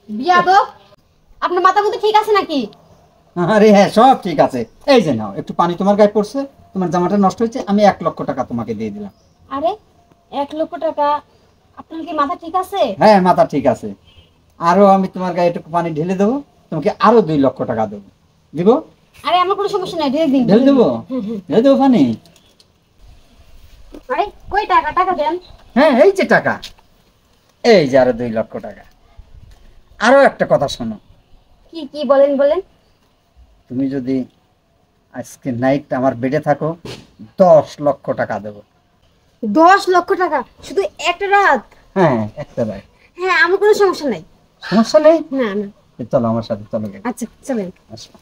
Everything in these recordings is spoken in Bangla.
বিয়াদব, আপনার মাথা মধ্যে ঠিক আছে নাকি? আরে হ্যাঁ, সব ঠিক আছে। এই যে নাও, একটু পানি তোমার গায়ে পড়ছে, তোমার জামাটা নষ্ট হয়েছে, আমি 1,00,000 টাকা তোমাকে দিয়ে দিলাম। আরে 1,00,000 টাকা? আপনার কি মাথা ঠিক আছে? হ্যাঁ, মাথা ঠিক আছে। আরো আমি তোমার গায়ে একটু পানি ঢেলে দেবো, তোমাকে আরো 2,00,000 টাকা দেবো। দিব? আরে আমার কোনো সমস্যা নাই, ঢেলে দিন। ঢেলে দেবো? ঢেলে দেবো পানি? আরে কই টাকা? টাকা দেন। হ্যাঁ, এই যে টাকা, এই যে আরো 2,00,000 টাকা। আরো একটা কথা শোনো, কি কি বলেন বলেন। তুমি যদি আজকে নাইট আমার বেডে থাকো, 10,00,000 টাকা দেবো। 10,00,000 টাকা শুধু একটা রাত? হ্যাঁ, একটা রাইট। হ্যাঁ, আমার কোনো সমস্যা নাই। সমস্যা নেই? না না। চলো আমার সাথে, চলো। আচ্ছা চলেন। আসো।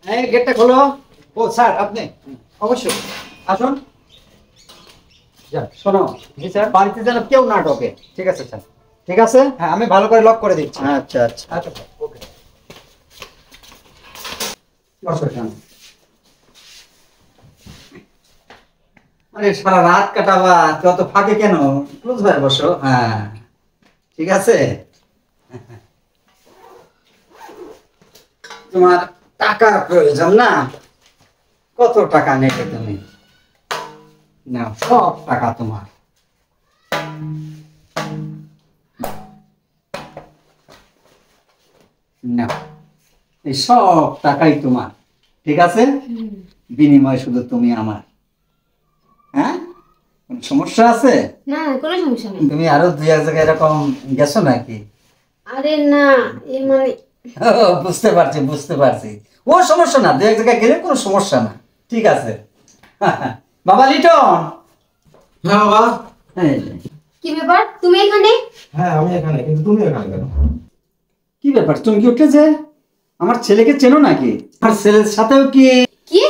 এই গেটটা খোলো। ও স্যার, আপনি? অবশ্যই আসুন। শোনো, জি স্যার, বাড়িতে যেন কেউ না ঢোকে। ঠিক আছে স্যার। ঠিক আছে, হ্যাঁ, আমি ভালো করে লক করে দিচ্ছি। আচ্ছা আচ্ছা আচ্ছা, ওকে। আরে সারা রাত কাটাবা, তো অত ফাঁকে কেন? ক্লোজ ভাই বসো। হ্যাঁ, ঠিক আছে। তোমার টাকার প্রয়োজন না? কত টাকা নেবে তুমি? নাও, সব টাকা তোমার। নাও, এই সব টাকাই তোমার। ঠিক আছে, বিনিময় শুধু তুমি আমার। হ্যাঁ, কোন সমস্যা আছে? না না, কোনো সমস্যা নেই। তুমি আরো 2 এক জায়গায় এরকম গেছো নাকি? আরে না, এ মানে ও, বুঝতে পারছি বুঝতে পারছি। ও সমস্যা না, 2 এক জায়গায় গেলে কোনো সমস্যা না। ঠিক আছে। বাবা লিটন। হ্যাঁ বাবা। এই যে। কি ব্যাপার, তুমি এখানে? হ্যাঁ আমি এখানে, কিন্তু তুমি এখানে কেন? কি ব্যাপার, তুমি কি উঠেছে? আমার ছেলেকে চেনো নাকি? আমার ছেলের সাথেও কি? কি,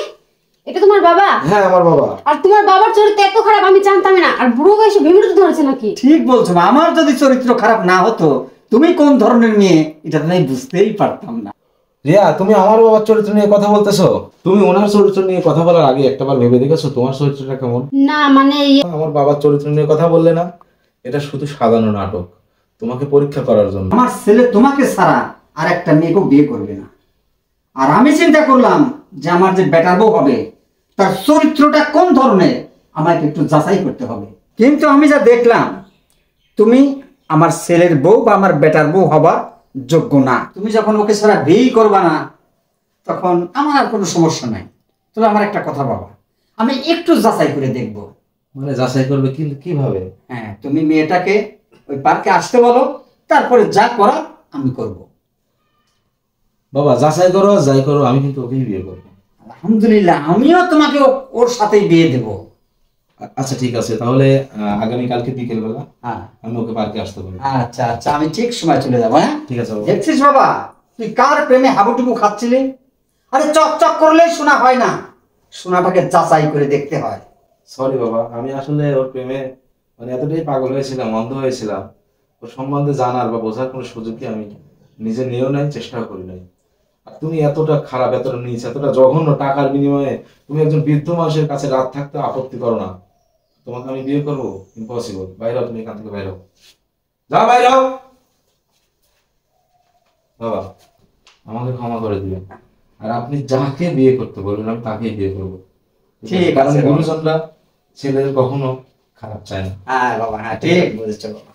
এটা তোমার বাবা? হ্যাঁ আমার বাবা। আর তোমার বাবার চরিত্র এত খারাপ আমি জানতাম না, আর বুড়ো বয়সে ভেঙে ধরেছে নাকি? ঠিক বলছো, আমার যদি চরিত্র খারাপ না হতো, তুমি কোন ধরনের মেয়ে এটা তো আমি বুঝতেই পারতাম না। রিয়া, তুমি আমার বাবার চরিত্র নিয়ে কথা বলতেছো? তুমি ওনার চরিত্র নিয়ে কথা বলার আগে একটাবার ভেবে দেখেছো তোমার চরিত্রটা কেমন? না মানে আমার বাবার চরিত্র নিয়ে কথা বললে না, এটা শুধু সাজানো নাটক, তোমাকে পরীক্ষা করার জন্য। আমার ছেলে তোমাকে ছাড়া আর একটা মেয়েকেও বিয়ে করবে না। আর আমি চিন্তা করলাম যে আমার যে বেটার বউ হবে, তার চরিত্রটা কোন ধরনের আমাকে একটু যাচাই করতে হবে। কিন্তু আমি যা দেখলাম, তুমি আমার ছেলের বউ বা আমার বেটার বউ হবার যোগ্য না। তুমি যখন ওকে ছাড়া বিয়ে করবা না, তখন আমার আর কোনো সমস্যা নাই। তবে আমার একটা কথা বাবা, আমি একটু যাচাই করে দেখব। মানে যাচাই করবে, কিন্তু কিভাবে? হ্যাঁ, তুমি মেয়েটাকে ওই পার্কে আসতে বলো, তারপরে যা করা আমি করব। বাবা যাচাই করো যাই করো, আমি কিন্তু ওকেই বিয়ে করবো। আলহামদুলিল্লাহ, আমিও তোমাকে ওর সাথেই বিয়ে দেব। আচ্ছা ঠিক আছে, তাহলে আগামীকালকে বিকেল বেলা হ্যাঁ, আমি ওকে পার্কে আসতে পারি। আচ্ছা আচ্ছা, আমি ঠিক সময় চলে যাবো। হ্যাঁ, ঠিক আছে বাবা। দেখছিস বাবা, তুই কার প্রেমে হাবুডুবু খাচ্ছিলি? আরে চকচক করলেই শোনা হয় না, শোনাটাকে যাচাই করে দেখতে হয়। সরি বাবা, আমি আসলে ওর প্রেমে মানে এতটাই পাগল হয়েছিলাম, অন্ধ হয়েছিলাম, ওর সম্বন্ধে জানার বা বোঝার কোনো সুযোগই আমি নিজে নিয়েও নাই, চেষ্টাও করি নাই। আর তুমি এতটা খারাপ, এতটা নিচ, এতটা জঘন্য, টাকার বিনিময়ে তুমি একজন বৃদ্ধ মানুষের কাছে রাত থাকতে আপত্তি করো না? তোমাকে আমি বিয়ে করবো? ইম্পসিবল। বাইরে হও, তুমি এখান থেকে বাইরে হও, যাও বাইরে হও। বাবা আমাকে ক্ষমা করে দিবেন, আর আপনি যাকে বিয়ে করতে বলবেন আমি তাকেই বিয়ে করবো। ঠিক কারণ আছে বাবা। গুরুজনরা ছেলেদের কখনো খারাপ চায় না। হ্যাঁ বাবা, হ্যাঁ ঠিক বলেছো বাবা।